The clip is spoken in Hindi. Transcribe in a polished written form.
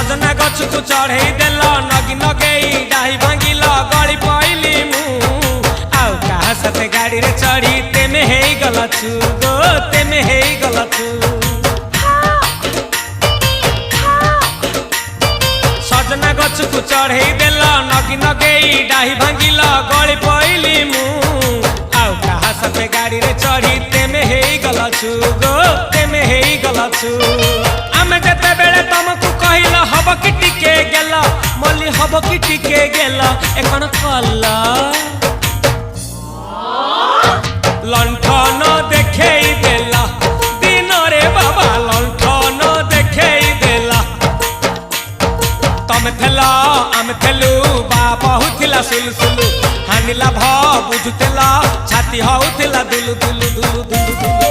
सजना गछ को चढ़े देल नगी नगेई डाही भांगिल गली पइली मु आउ कहा साथे गाड़ी रे चढ़ी तेमे हे गलछु गो तेमे हे गलछु सजना गछ को चढ़े देल नगी नगेई डाही भांगिल गली पइली मु आउ कहा साथे गाड़ी रे चढ़ी तेमे हे गलछु गो तेमे हे गलछु आमे जते बेले तुमको कहिल हब कि टिके गेल मल्ली हब कि टिके गेल एकन कल लंठन देखेई देला दिन रे बाबा लंठन देखेई देला तमे थेला आमे थेलु बाबा हुथिला सुलु हानिला भ बुझुतेला छाती हउथिला दुलु दुलु दुलु दुलु दुलु